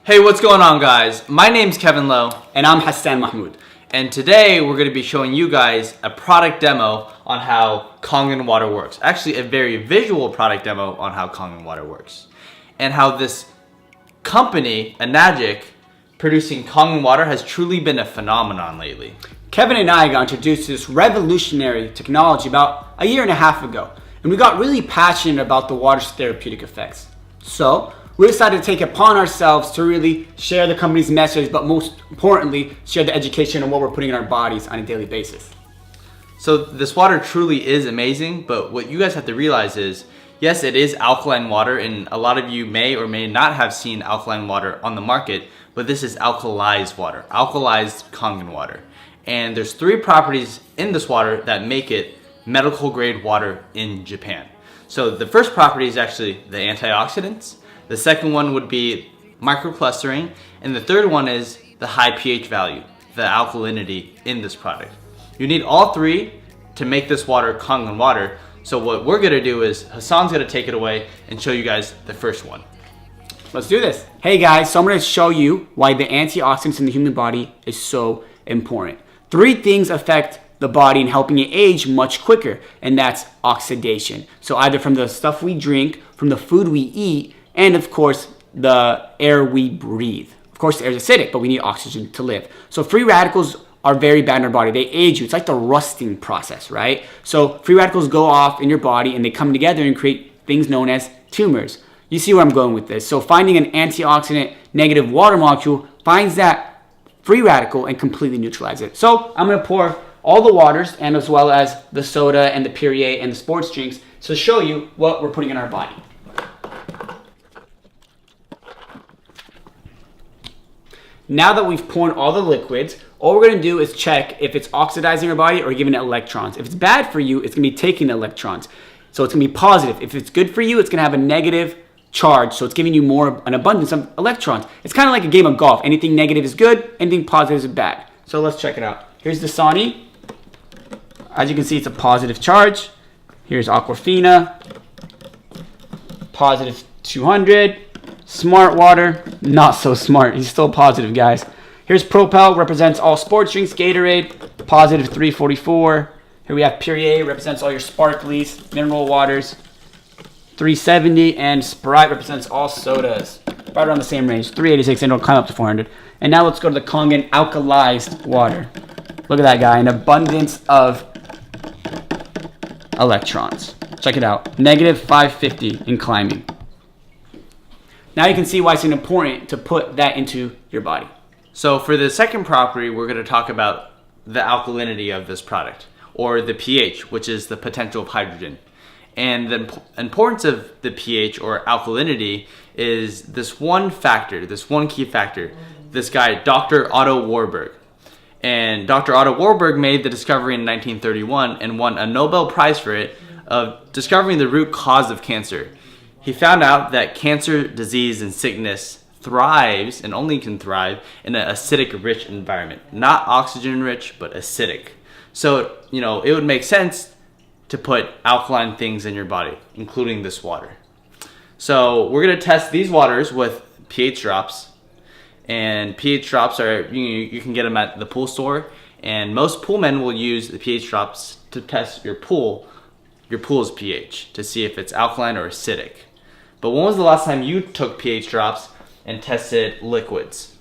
Hey, what's going on, guys? My name's Kevin Lowe. And I'm Hassan Mahmoud. And today we're going to be showing you guys a product demo on how Kangen water works. Actually, a very visual product demo on how Kangen water works. And how this company, Anagic, producing Kangen water has truly been a phenomenon lately. Kevin and I got introduced to this revolutionary technology about a year and a half ago. And we got really passionate about the water's therapeutic effects. So we decided to take it upon ourselves to really share the company's message, but most importantly, share the education on what we're putting in our bodies on a daily basis. So this water truly is amazing, but what you guys have to realize is, yes, it is alkaline water, and a lot of you may or may not have seen alkaline water on the market, but this is alkalized water, alkalized Kangen water. And there's 3 properties in this water that make it medical grade water in Japan. So the first property is actually the antioxidants. The second one would be microclustering, and the third one is the high pH value, the alkalinity in this product. You need all 3 to make this water Kangen water. So what we're gonna do is Hassan's gonna take it away and show you guys the first one. Let's do this. Hey guys, so I'm gonna show you why the antioxidants in the human body is so important. 3 things affect the body and helping it age much quicker, and that's oxidation. So either from the stuff we drink, from the food we eat, and of course, the air we breathe. Of course, the air is acidic, but we need oxygen to live. So free radicals are very bad in our body. They age you. It's like the rusting process, right? So free radicals go off in your body and they come together and create things known as tumors. You see where I'm going with this. So finding an antioxidant negative water molecule finds that free radical and completely neutralizes it. So I'm gonna pour all the waters and as well as the soda and the Perrier and the sports drinks to show you what we're putting in our body. Now that we've poured all the liquids, all we're gonna do is check if it's oxidizing our body or giving it electrons. If it's bad for you, it's gonna be taking the electrons. So it's gonna be positive. If it's good for you, it's gonna have a negative charge. So it's giving you an abundance of electrons. It's kind of like a game of golf. Anything negative is good, anything positive is bad. So let's check it out. Here's the Dasani. As you can see, it's a positive charge. Here's Aquafina, positive 200. Smart water, not so smart. He's still positive, guys. Here's Propel, represents all sports drinks. Gatorade, positive 344. Here we have Perrier, represents all your sparklies, mineral waters, 370. And Sprite represents all sodas, right around the same range, 386, and it'll climb up to 400. And now let's go to the Kangen alkalized water. Look at that guy, an abundance of electrons. Check it out, negative 550 and climbing. Now you can see why it's important to put that into your body. So for the second property, we're gonna talk about the alkalinity of this product, or the pH, which is the potential of hydrogen. And the importance of the pH or alkalinity is this one factor, this one key factor, this guy, Dr. Otto Warburg. And Dr. Otto Warburg made the discovery in 1931 and won a Nobel Prize for it of discovering the root cause of cancer. He found out that cancer, disease, and sickness thrives and only can thrive in an acidic-rich environment. Not oxygen-rich, but acidic. So, it would make sense to put alkaline things in your body, including this water. So we're gonna test these waters with pH drops. And pH drops are, you can get them at the pool store. And most pool men will use the pH drops to test your pool's pH to see if it's alkaline or acidic. But when was the last time you took pH drops and tested liquids?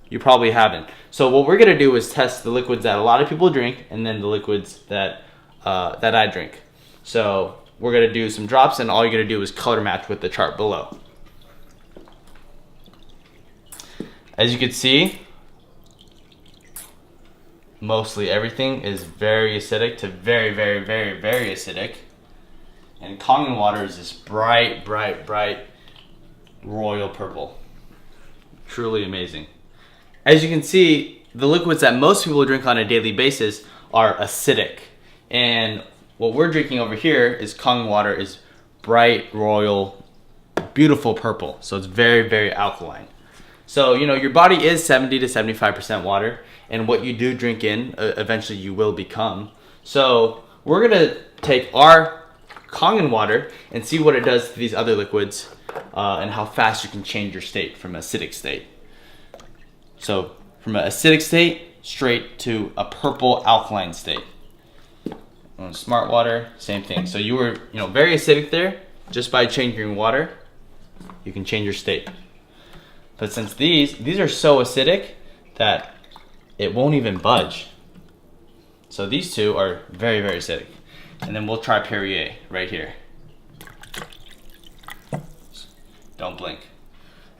You probably haven't. So what we're gonna do is test the liquids that a lot of people drink and then the liquids that I drink. So we're gonna do some drops and all you're gonna do is color match with the chart below. As you can see, mostly everything is very acidic to very, very, very, very acidic. And Kangen water is this bright, bright, bright royal purple. Truly amazing. As you can see, the liquids that most people drink on a daily basis are acidic. And what we're drinking over here is Kangen water, is bright, royal, beautiful purple. So it's very, very alkaline. So, your body is 70 to 75% water, and what you do drink in, eventually you will become. So we're gonna take our Kangen water and see what it does to these other liquids and how fast you can change your state from acidic state. So from an acidic state straight to a purple alkaline state. On smart water, same thing. So you were very acidic there. Just by changing your water, you can change your state. But since these are so acidic that it won't even budge. So these two are very, very acidic. And then we'll try Perrier right here. Don't blink.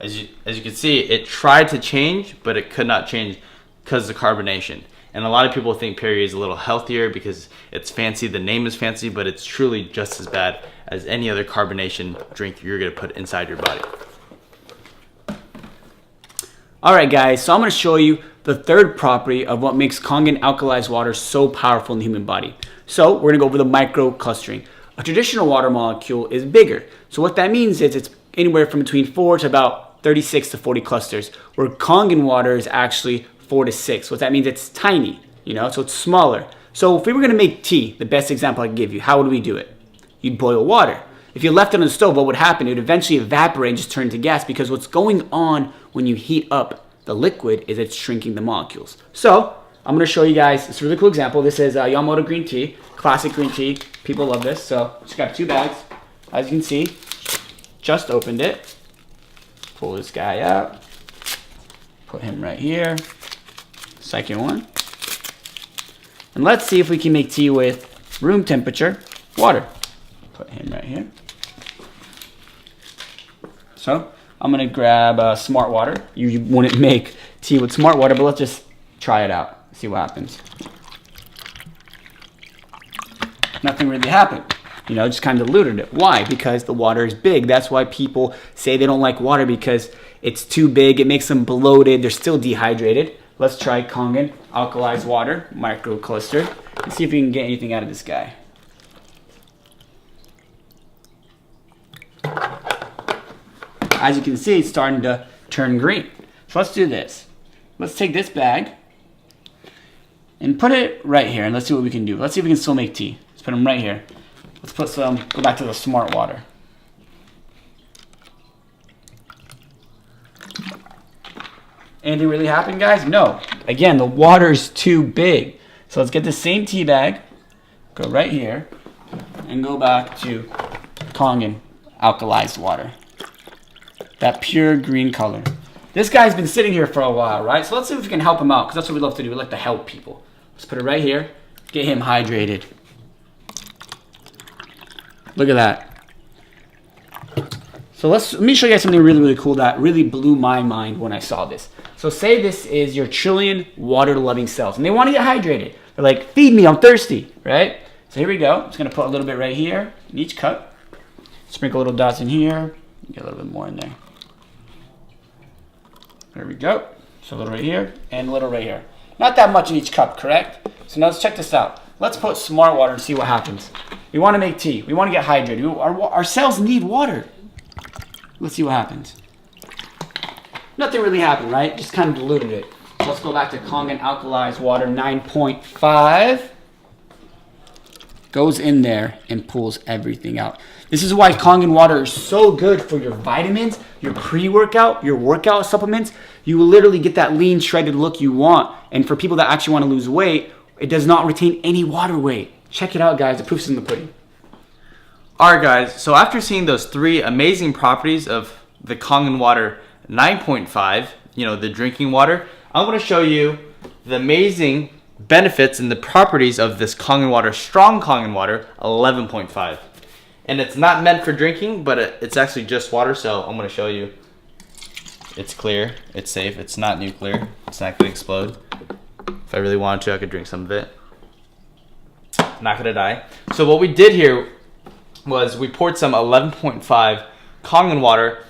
As you can see, it tried to change, but it could not change because of the carbonation. And a lot of people think Perrier is a little healthier because it's fancy, the name is fancy, but it's truly just as bad as any other carbonation drink you're gonna put inside your body. All right, guys, so I'm gonna show you the third property of what makes Kangen alkalized water so powerful in the human body. So we're gonna go over the microclustering. A traditional water molecule is bigger. So what that means is it's anywhere from between 4 to about 36 to 40 clusters, where Kangen water is actually 4 to 6. What that means, it's tiny, so it's smaller. So if we were gonna make tea, the best example I can give you, how would we do it? You'd boil water. If you left it on the stove, what would happen? It would eventually evaporate and just turn to gas, because what's going on when you heat up the liquid is it's shrinking the molecules. So I'm gonna show you guys this really cool example. This is Yamamoto green tea, classic green tea. People love this. So just got 2 bags. As you can see, just opened it. Pull this guy out. Put him right here. Second one. And let's see if we can make tea with room temperature water. Put him right here. So I'm gonna grab smart water. You wouldn't make tea with smart water, but let's just try it out. See what happens. Nothing really happened. Just kind of diluted it. Why? Because the water is big. That's why people say they don't like water, because it's too big. It makes them bloated. They're still dehydrated. Let's try Kangen alkalized water, microcluster, and see if we can get anything out of this guy. As you can see, it's starting to turn green. So let's do this. Let's take this bag and put it right here, and let's see what we can do. Let's see if we can still make tea. Let's put them right here. Let's put some, go back to the smart water. Anything really happened, guys? No. Again, the water is too big. So let's get the same tea bag, go right here, and go back to Kangen alkalized water. That pure green color. This guy's been sitting here for a while, right? So let's see if we can help him out, because that's what we love to do. We like to help people. Let's put it right here, get him hydrated. Look at that. So let me show you guys something really, really cool that really blew my mind when I saw this. So say this is your trillion water-loving cells, and they want to get hydrated. They're like, feed me, I'm thirsty, right? So here we go. I'm just going to put a little bit right here in each cup. Sprinkle little dots in here. Get a little bit more in there. There we go. So a little right here and a little right here. Not that much in each cup, correct? So now let's check this out. Let's put smart water and see what happens. We want to make tea. We want to get hydrated. Our cells need water. Let's see what happens. Nothing really happened, right? Just kind of diluted it. Let's go back to Kangen alkalized water 9.5. Goes in there and pulls everything out. This is why Kangen water is so good for your vitamins, your pre-workout, your workout supplements. You will literally get that lean, shredded look you want. And for people that actually want to lose weight, it does not retain any water weight. Check it out, guys. The proof's in the pudding. All right, guys. So after seeing those 3 amazing properties of the Kangen water 9.5, the drinking water, I'm going to show you the amazing benefits and the properties of this Kangen water, strong Kangen water 11.5. And it's not meant for drinking, but it's actually just water, so I'm going to show you. It's clear, it's safe, it's not nuclear, it's not going to explode. If I really wanted to, I could drink some of it. Not going to die. So what we did here was we poured some 11.5 Kangen water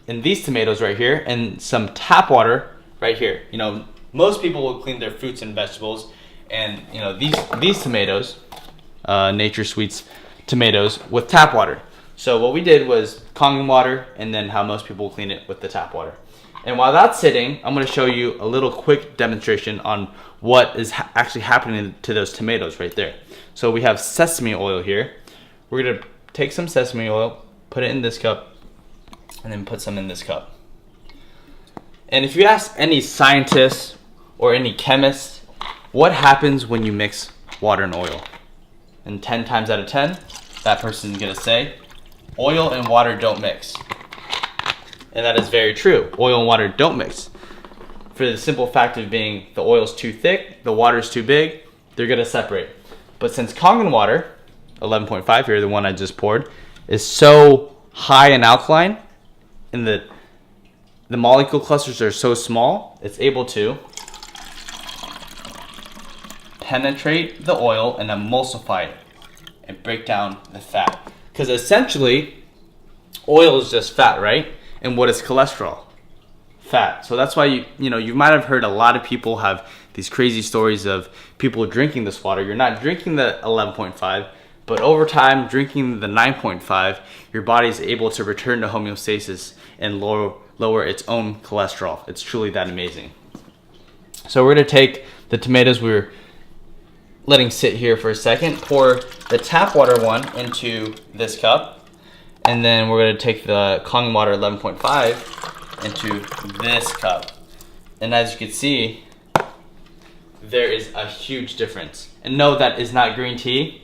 in these tomatoes right here, and some tap water right here. Most people will clean their fruits and vegetables, and these tomatoes, Nature Sweets tomatoes, with tap water. So what we did was Kangen water, and then how most people clean it with the tap water. And while that's sitting, I'm going to show you a little quick demonstration on what is actually happening to those tomatoes right there. So we have sesame oil here. We're going to take some sesame oil, put it in this cup, and then put some in this cup. And if you ask any scientist or any chemist, what happens when you mix water and oil? And 10 times out of 10, that person's gonna say, oil and water don't mix. And that is very true. Oil and water don't mix. For the simple fact of being the oil's too thick, the water's too big, they're gonna separate. But since Kangen water, 11.5 here, the one I just poured, is so high in alkaline, and the molecule clusters are so small, it's able to penetrate the oil and emulsify it and break down the fat. Because essentially, oil is just fat, right? And what is cholesterol? Fat. So that's why you might have heard a lot of people have these crazy stories of people drinking this water. You're not drinking the 11.5, but over time, drinking the 9.5, your body is able to return to homeostasis and lower its own cholesterol. It's truly that amazing. So we're gonna take the tomatoes we were letting sit here for a second, pour the tap water one into this cup, and then we're gonna take the Kangen water 11.5 into this cup. And as you can see, there is a huge difference. And no, that is not green tea.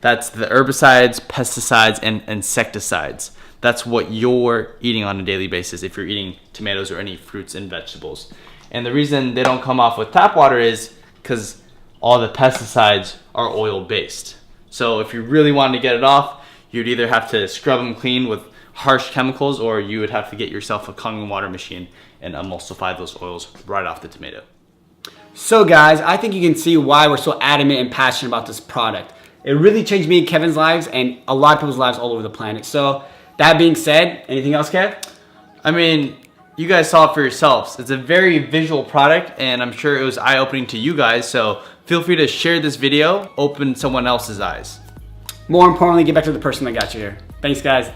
That's the herbicides, pesticides, and insecticides. That's what you're eating on a daily basis if you're eating tomatoes or any fruits and vegetables. And the reason they don't come off with tap water is because all the pesticides are oil-based. So if you really wanted to get it off, you'd either have to scrub them clean with harsh chemicals, or you would have to get yourself a Kangen water machine and emulsify those oils right off the tomato. So guys, I think you can see why we're so adamant and passionate about this product. It really changed me and Kevin's lives and a lot of people's lives all over the planet. So that being said, anything else, Kev? I mean, you guys saw it for yourselves. It's a very visual product, and I'm sure it was eye-opening to you guys. So feel free to share this video, open someone else's eyes. More importantly, get back to the person that got you here. Thanks, guys.